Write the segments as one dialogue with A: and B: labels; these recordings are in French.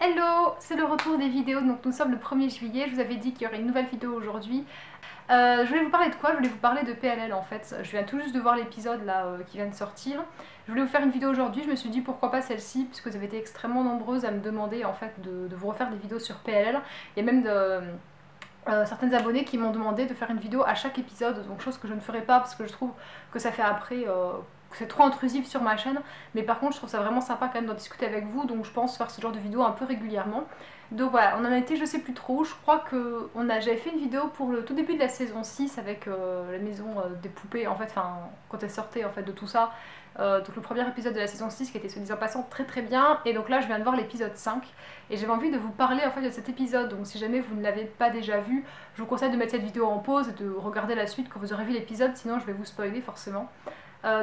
A: Hello, c'est le retour des vidéos, donc nous sommes le 1er juillet, je vous avais dit qu'il y aurait une nouvelle vidéo aujourd'hui. Je voulais vous parler de quoi? Je voulais vous parler de PLL en fait. Je viens tout juste de voir l'épisode là qui vient de sortir. Je voulais vous faire une vidéo aujourd'hui, je me suis dit pourquoi pas celle-ci, puisque vous avez été extrêmement nombreuses à me demander en fait de vous refaire des vidéos sur PLL. Il y a même certaines abonnées qui m'ont demandé de faire une vidéo à chaque épisode, donc chose que je ne ferai pas parce que je trouve que ça fait après... que c'est trop intrusif sur ma chaîne, mais par contre je trouve ça vraiment sympa quand même d'en discuter avec vous, donc je pense faire ce genre de vidéo un peu régulièrement. Donc voilà, on en a été je sais plus trop, je crois que j'avais fait une vidéo pour le tout début de la saison 6 avec la maison des poupées, en fait, enfin quand elle sortait en fait de tout ça, donc le premier épisode de la saison 6 qui était soi-disant passant très très bien, et donc là je viens de voir l'épisode 5, et j'avais envie de vous parler en fait de cet épisode, donc si jamais vous ne l'avez pas déjà vu, je vous conseille de mettre cette vidéo en pause et de regarder la suite quand vous aurez vu l'épisode, sinon je vais vous spoiler forcément.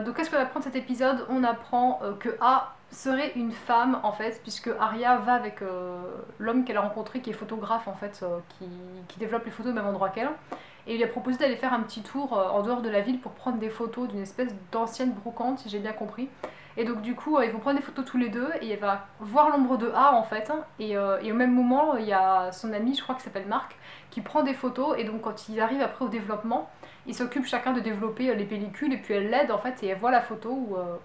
A: Donc qu'est-ce qu'on apprend de cet épisode? On apprend que A serait une femme en fait, puisque Arya va avec l'homme qu'elle a rencontré qui est photographe en fait, qui développe les photos au même endroit qu'elle, et il lui a proposé d'aller faire un petit tour en dehors de la ville pour prendre des photos d'une espèce d'ancienne brocante, si j'ai bien compris. Et donc du coup ils vont prendre des photos tous les deux et elle va voir l'ombre de A en fait, et au même moment il y a son ami, je crois qu'il s'appelle Marc, qui prend des photos, et donc quand il arrive après au développement, ils s'occupent chacun de développer les pellicules, et puis elle l'aide en fait, et elle voit la photo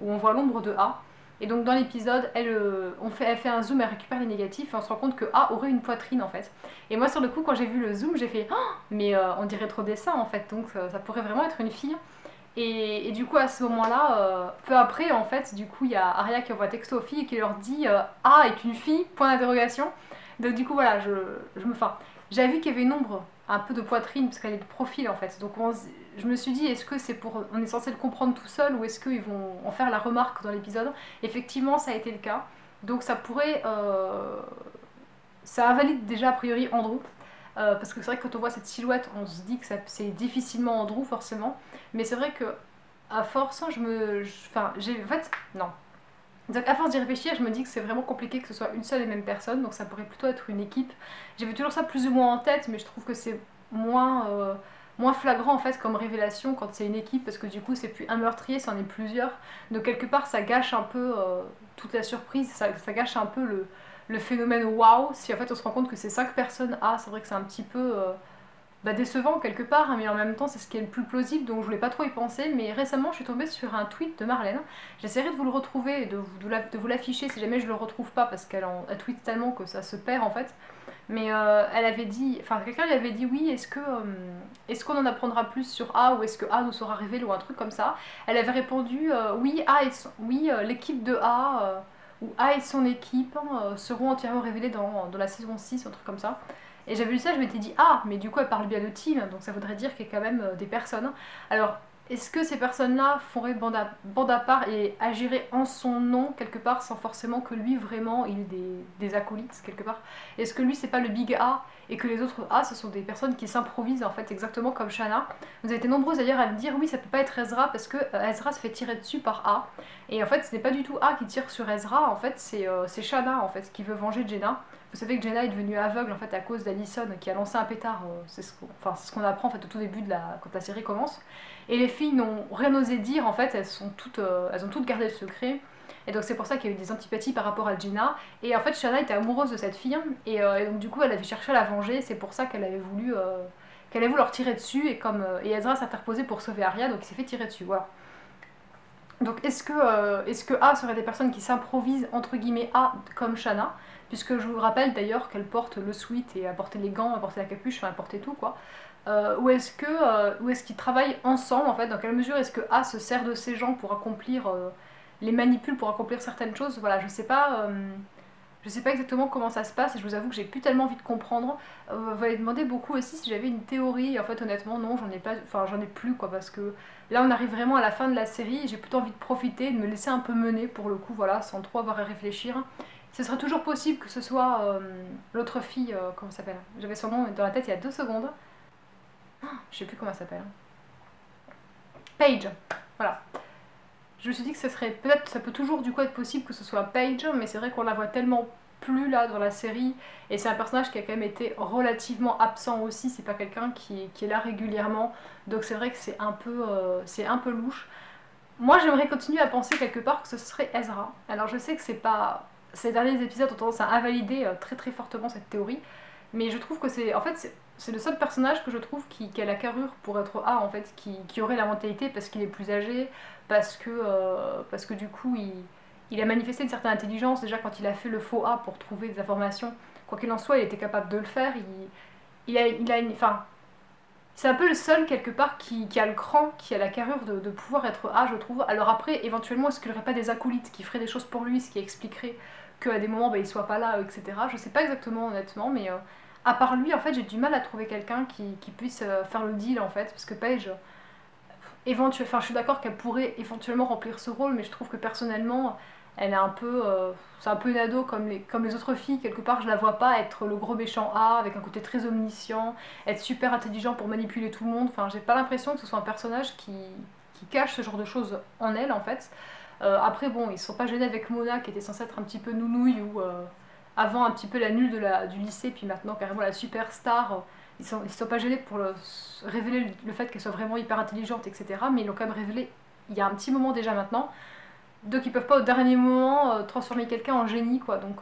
A: où on voit l'ombre de A. Et donc dans l'épisode, elle fait un zoom, elle récupère les négatifs, et on se rend compte que A aurait une poitrine en fait. Et moi sur le coup quand j'ai vu le zoom, j'ai fait oh, mais on dirait trop des seins en fait, donc ça pourrait vraiment être une fille. Et du coup à ce moment-là, peu après en fait, du coup il y a Arya qui envoie un texto aux filles et qui leur dit A est une fille, point d'interrogation. Donc du coup voilà, j'avais vu qu'il y avait une ombre un peu de poitrine parce qu'elle est de profil en fait. Donc je me suis dit, est-ce que c'est pour, on est censé le comprendre tout seul, ou est-ce qu'ils vont en faire la remarque dans l'épisode? Effectivement ça a été le cas. Donc ça pourrait... ça invalide déjà a priori Andrew. Parce que c'est vrai que quand on voit cette silhouette, on se dit que c'est difficilement Andrew forcément. Mais c'est vrai que à force, enfin, en fait, non. Donc à force d'y réfléchir, je me dis que c'est vraiment compliqué que ce soit une seule et même personne, donc ça pourrait plutôt être une équipe. J'avais toujours ça plus ou moins en tête, mais je trouve que c'est moins flagrant en fait comme révélation quand c'est une équipe, parce que du coup c'est plus un meurtrier, c'en est plusieurs. Donc quelque part ça gâche un peu toute la surprise, ça gâche un peu le phénomène waouh, si en fait on se rend compte que c'est 5 personnes. Ah, c'est vrai que c'est un petit peu... décevant quelque part, hein, mais en même temps c'est ce qui est le plus plausible, donc je voulais pas trop y penser. Mais récemment je suis tombée sur un tweet de Marlène, j'essaierai de vous le retrouver et de vous l'afficher si jamais je le retrouve pas, parce qu'elle tweet tellement que ça se perd en fait. Mais elle avait dit, enfin quelqu'un lui avait dit oui, est-ce qu'on en apprendra plus sur A, ou est-ce que A nous sera révélé, ou un truc comme ça. Elle avait répondu oui, l'équipe de A, ou A et son équipe seront entièrement révélés dans la saison 6, un truc comme ça. Et j'avais lu ça, je m'étais dit ah, mais du coup elle parle bien de team, donc ça voudrait dire qu'il y a quand même des personnes. Alors est-ce que ces personnes-là feraient bande à part et agiraient en son nom quelque part, sans forcément que lui vraiment il ait des acolytes quelque part? Est-ce que lui c'est pas le big A et que les autres A ce sont des personnes qui s'improvisent en fait, exactement comme Shanna? Vous avez été nombreuses d'ailleurs à me dire oui, ça peut pas être Ezra parce que Ezra se fait tirer dessus par A, et en fait ce n'est pas du tout A qui tire sur Ezra, en fait c'est Shanna en fait qui veut venger Jenna. Vous savez que Jenna est devenue aveugle en fait à cause d'Allison qui a lancé un pétard, c'est ce qu'on apprend en fait au tout début quand la série commence. Et les filles n'ont rien osé dire en fait, elles ont toutes gardé le secret. Et donc c'est pour ça qu'il y a eu des antipathies par rapport à Jenna. Et en fait Shanna était amoureuse de cette fille, et donc du coup elle avait cherché à la venger. C'est pour ça qu'elle avait voulu leur tirer dessus, et Ezra s'est interposé pour sauver Arya, donc il s'est fait tirer dessus. Voilà. Donc est-ce que A serait des personnes qui s'improvisent entre guillemets A comme Shanna, puisque je vous rappelle d'ailleurs qu'elle porte le sweat et a porté les gants, a porté la capuche, enfin elle portait tout quoi. Ou est-ce qu'ils travaillent ensemble en fait? Dans quelle mesure est-ce que A se sert de ces gens pour accomplir, les manipule pour accomplir certaines choses? Voilà, je sais pas exactement comment ça se passe, et je vous avoue que j'ai plus tellement envie de comprendre. Vous m'avez demandé beaucoup aussi si j'avais une théorie, et en fait honnêtement non, j'en ai plus quoi, parce que là on arrive vraiment à la fin de la série, et j'ai plutôt envie de profiter, de me laisser un peu mener pour le coup, voilà, sans trop avoir à réfléchir. Ce serait toujours possible que ce soit l'autre fille, comment ça s'appelle? J'avais son nom dans la tête il y a 2 secondes. Je sais plus comment elle s'appelle. Paige, voilà. Je me suis dit que ça peut toujours du coup être possible que ce soit Paige, mais c'est vrai qu'on la voit tellement plus là dans la série, et c'est un personnage qui a quand même été relativement absent aussi, c'est pas quelqu'un qui est là régulièrement, donc c'est vrai que c'est un peu louche. Moi j'aimerais continuer à penser quelque part que ce serait Ezra. Alors je sais que c'est pas ces derniers épisodes ont tendance à invalider très très fortement cette théorie. Mais je trouve que c'est en fait c'est le seul personnage que je trouve qui a la carrure pour être A en fait, qui aurait la mentalité parce qu'il est plus âgé, parce que du coup il a manifesté une certaine intelligence déjà quand il a fait le faux A pour trouver des informations. Quoi qu'il en soit, il était capable de le faire. Enfin, c'est un peu le seul quelque part qui a le cran, qui a la carrure de pouvoir être A, je trouve. Alors après, éventuellement, est-ce qu'il n'y aurait pas des acolytes qui feraient des choses pour lui, ce qui expliquerait qu'à des moments, bah, il soit pas là, etc. Je sais pas exactement honnêtement, mais à part lui, en fait, j'ai du mal à trouver quelqu'un qui puisse faire le deal, en fait, parce que Paige, enfin, je suis d'accord qu'elle pourrait éventuellement remplir ce rôle, mais je trouve que personnellement, elle est un peu, c'est un peu une ado comme les autres filles. Quelque part, je la vois pas être le gros méchant A avec un côté très omniscient, être super intelligent pour manipuler tout le monde. Enfin, j'ai pas l'impression que ce soit un personnage qui cache ce genre de choses en elle, en fait. Après, bon, ils se sont pas gênés avec Mona, qui était censée être un petit peu nounouille ou avant un petit peu la nulle du lycée, puis maintenant carrément la superstar. Ils sont pas gênés pour révéler le fait qu'elle soit vraiment hyper intelligente, etc. Mais ils l'ont quand même révélé il y a un petit moment déjà maintenant. Donc ils peuvent pas au dernier moment transformer quelqu'un en génie, quoi. Donc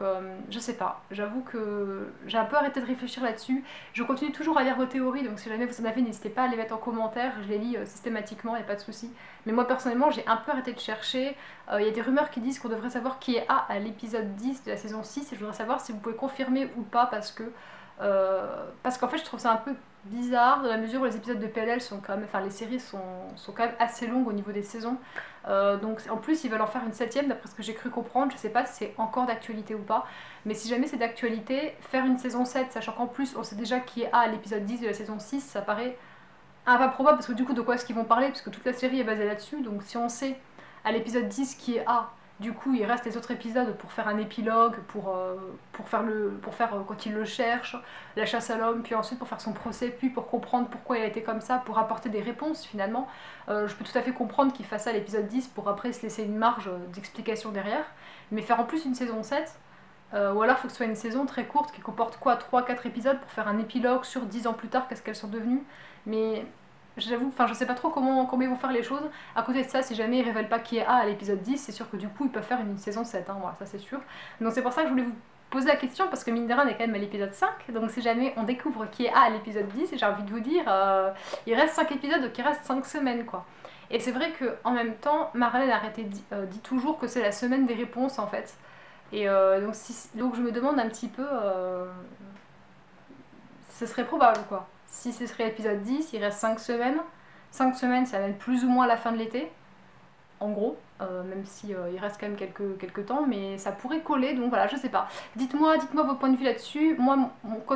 A: je sais pas. J'avoue que j'ai un peu arrêté de réfléchir là-dessus. Je continue toujours à lire vos théories, donc si jamais vous en avez, n'hésitez pas à les mettre en commentaire. Je les lis systématiquement, y a pas de souci. Mais moi personnellement, j'ai un peu arrêté de chercher. Il y a des rumeurs qui disent qu'on devrait savoir qui est A à l'épisode 10 de la saison 6, et je voudrais savoir si vous pouvez confirmer ou pas, parce qu'en fait je trouve ça un peu bizarre dans la mesure où les épisodes de PLL sont quand même, enfin les séries sont quand même assez longues au niveau des saisons. Donc en plus ils veulent en faire une septième d'après ce que j'ai cru comprendre. Je sais pas si c'est encore d'actualité ou pas, mais si jamais c'est d'actualité, faire une saison 7 sachant qu'en plus on sait déjà qui est A à l'épisode 10 de la saison 6, ça paraît un peu probable, parce que du coup de quoi est-ce qu'ils vont parler, parce que toute la série est basée là-dessus. Donc si on sait à l'épisode 10 qui est A, du coup il reste les autres épisodes pour faire un épilogue, pour faire quand il le cherche, la chasse à l'homme, puis ensuite pour faire son procès, puis pour comprendre pourquoi il a été comme ça, pour apporter des réponses finalement. Je peux tout à fait comprendre qu'il fasse ça à l'épisode 10 pour après se laisser une marge d'explication derrière, mais faire en plus une saison 7, ou alors il faut que ce soit une saison très courte qui comporte quoi, 3-4 épisodes pour faire un épilogue sur 10 ans plus tard, qu'est-ce qu'elles sont devenues. Mais j'avoue, enfin je sais pas trop comment ils vont faire les choses. À côté de ça, si jamais ils révèlent pas qui est A à l'épisode 10, c'est sûr que du coup ils peuvent faire une saison 7, hein, voilà, ça c'est sûr. Donc c'est pour ça que je voulais vous poser la question, parce que mine de rien on est quand même à l'épisode 5, donc si jamais on découvre qui est A à l'épisode 10, j'ai envie de vous dire, il reste 5 épisodes, donc il reste 5 semaines quoi. Et c'est vrai qu'en même temps, Marlène dit toujours que c'est la semaine des réponses en fait. Et donc je me demande un petit peu, ce serait probable quoi. Si ce serait l'épisode 10, il reste 5 semaines. 5 semaines, ça mène plus ou moins à la fin de l'été, en gros, même si il reste quand même quelques temps, mais ça pourrait coller, donc voilà, je sais pas. Dites-moi vos points de vue là-dessus. Moi,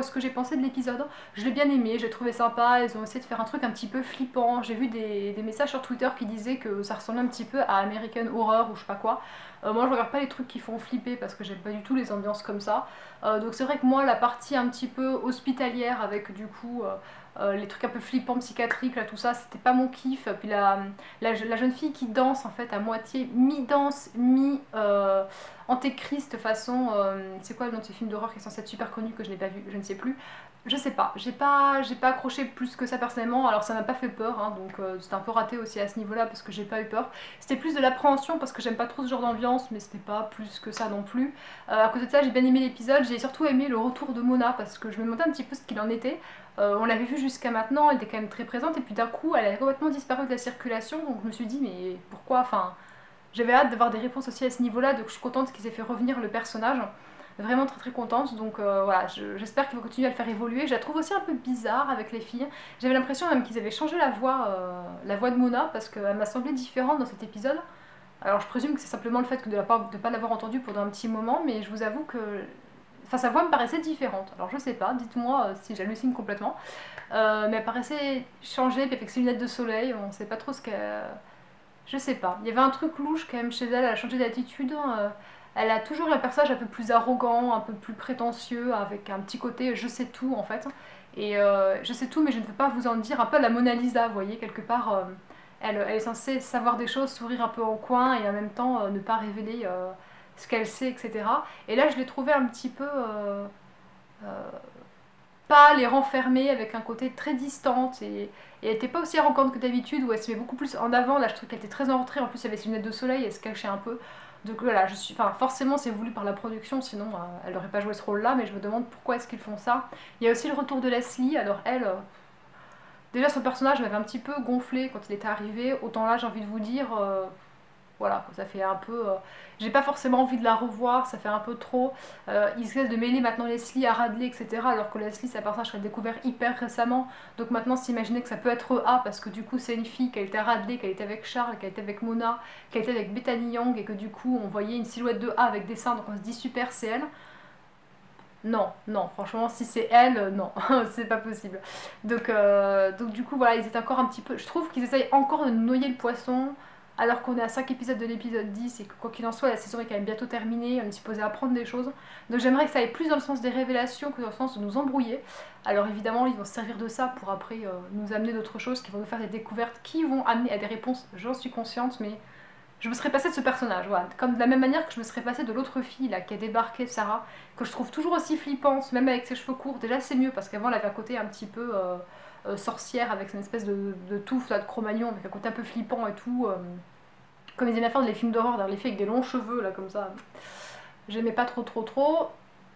A: ce que j'ai pensé de l'épisode, je l'ai bien aimé, j'ai trouvé sympa. Ils ont essayé de faire un truc un petit peu flippant. J'ai vu des messages sur Twitter qui disaient que ça ressemblait un petit peu à American Horror ou je sais pas quoi. Moi, je regarde pas les trucs qui font flipper parce que j'aime pas du tout les ambiances comme ça. Donc c'est vrai que moi, la partie un petit peu hospitalière avec du coup les trucs un peu flippants, psychiatriques, là, tout ça, c'était pas mon kiff. Puis la jeune fille qui danse en fait à moitié, mi-danse, mi-antéchrist façon. C'est quoi le nom de ce film d'horreur qui est censé être super connu que je n'ai pas vu, je ne sais plus. Je sais pas, j'ai pas accroché plus que ça personnellement, alors ça m'a pas fait peur, hein, donc c'était un peu raté aussi à ce niveau-là parce que j'ai pas eu peur. C'était plus de l'appréhension parce que j'aime pas trop ce genre d'ambiance, mais c'était pas plus que ça non plus. À côté de ça, j'ai bien aimé l'épisode, j'ai surtout aimé le retour de Mona parce que je me demandais un petit peu ce qu'il en était. On l'avait vu jusqu'à maintenant, elle était quand même très présente, et puis d'un coup elle a complètement disparu de la circulation, donc je me suis dit mais pourquoi, enfin j'avais hâte d'avoir des réponses aussi à ce niveau-là, donc je suis contente qu'ils aient fait revenir le personnage. Vraiment très très contente, donc voilà, j'espère qu'ils vont continuer à le faire évoluer. Je la trouve aussi un peu bizarre avec les filles. J'avais l'impression même qu'ils avaient changé la voix de Mona, parce qu'elle m'a semblé différente dans cet épisode. Alors je présume que c'est simplement le fait de ne pas l'avoir entendue pendant un petit moment, mais je vous avoue que enfin, sa voix me paraissait différente. Alors je sais pas, dites-moi si j'hallucine complètement. Mais elle paraissait changée, puis avec ses lunettes de soleil, on sait pas trop ce qu'elle... Je sais pas. Il y avait un truc louche quand même chez elle, elle a changé d'attitude. Elle a toujours un personnage un peu plus arrogant, un peu plus prétentieux, avec un petit côté je sais tout en fait. Et je sais tout mais je ne peux pas vous en dire, un peu la Mona Lisa, vous voyez, quelque part. Elle est censée savoir des choses, sourire un peu en coin et en même temps ne pas révéler ce qu'elle sait, etc. Et là je l'ai trouvée un petit peu... pas les renfermer avec un côté très distante et elle était pas aussi arrogante que d'habitude où elle se met beaucoup plus en avant. Là je trouve qu'elle était très en retrait, en plus elle avait ses lunettes de soleil, elle se cachait un peu. Donc voilà, enfin, forcément c'est voulu par la production, sinon elle n'aurait pas joué ce rôle-là, mais je me demande pourquoi est-ce qu'ils font ça. Il y a aussi le retour de Leslie, alors elle, déjà son personnage m'avait un petit peu gonflé quand il était arrivé, autant là j'ai envie de vous dire, voilà, ça fait un peu... j'ai pas forcément envie de la revoir, ça fait un peu trop. Ils essaient de mêler maintenant Leslie à Radley, etc. Alors que Leslie, c'est un personnage qu'elle a découvert hyper récemment. Donc maintenant, s'imaginer que ça peut être A, parce que du coup, c'est une fille, qu'elle était à Radley, qu'elle était avec Charles, qu'elle était avec Mona, qu'elle était avec Bethany Young, et que du coup, on voyait une silhouette de A avec des seins, donc on se dit super, c'est elle. Non, non, franchement, si c'est elle, non, c'est pas possible. Donc du coup, voilà, ils étaient encore un petit peu... Je trouve qu'ils essayent encore de noyer le poisson, alors qu'on est à 5 épisodes de l'épisode 10, et que quoi qu'il en soit, la saison est quand même bientôt terminée, on est supposé apprendre des choses. Donc j'aimerais que ça aille plus dans le sens des révélations que dans le sens de nous embrouiller. Alors évidemment, ils vont se servir de ça pour après nous amener d'autres choses, qui vont nous faire des découvertes, qui vont amener à des réponses, j'en suis consciente, mais... Je me serais passée de ce personnage, voilà. Comme de la même manière que je me serais passée de l'autre fille là qui a débarqué, Sarah, que je trouve toujours aussi flippante, même avec ses cheveux courts. Déjà c'est mieux parce qu'avant elle avait un côté un petit peu sorcière avec une espèce de touffe là, de Cro-Magnon, avec un côté un peu flippant et tout. Comme ils aimaient faire dans les films d'horreur, dans les filles avec des longs cheveux là comme ça. J'aimais pas trop.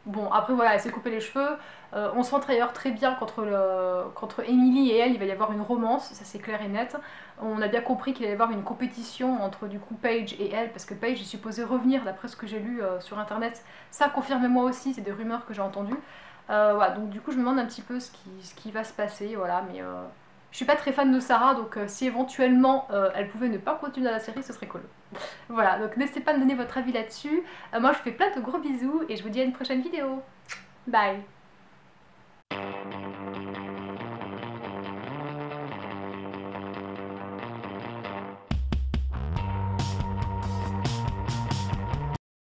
A: Bon, après voilà, elle s'est coupé les cheveux. On se sent d'ailleurs très bien contre Emily et elle, il va y avoir une romance, ça c'est clair et net. On a bien compris qu'il allait y avoir une compétition entre du coup Paige et elle, parce que Paige est supposée revenir, d'après ce que j'ai lu sur internet. Ça confirme moi aussi, c'est des rumeurs que j'ai entendues. Voilà, donc du coup je me demande un petit peu ce qui va se passer, voilà, mais je suis pas très fan de Sarah, donc si éventuellement elle pouvait ne pas continuer dans la série, ce serait cool. Voilà, donc n'hésitez pas à me donner votre avis là-dessus. Moi je vous fais plein de gros bisous et je vous dis à une prochaine vidéo. Bye.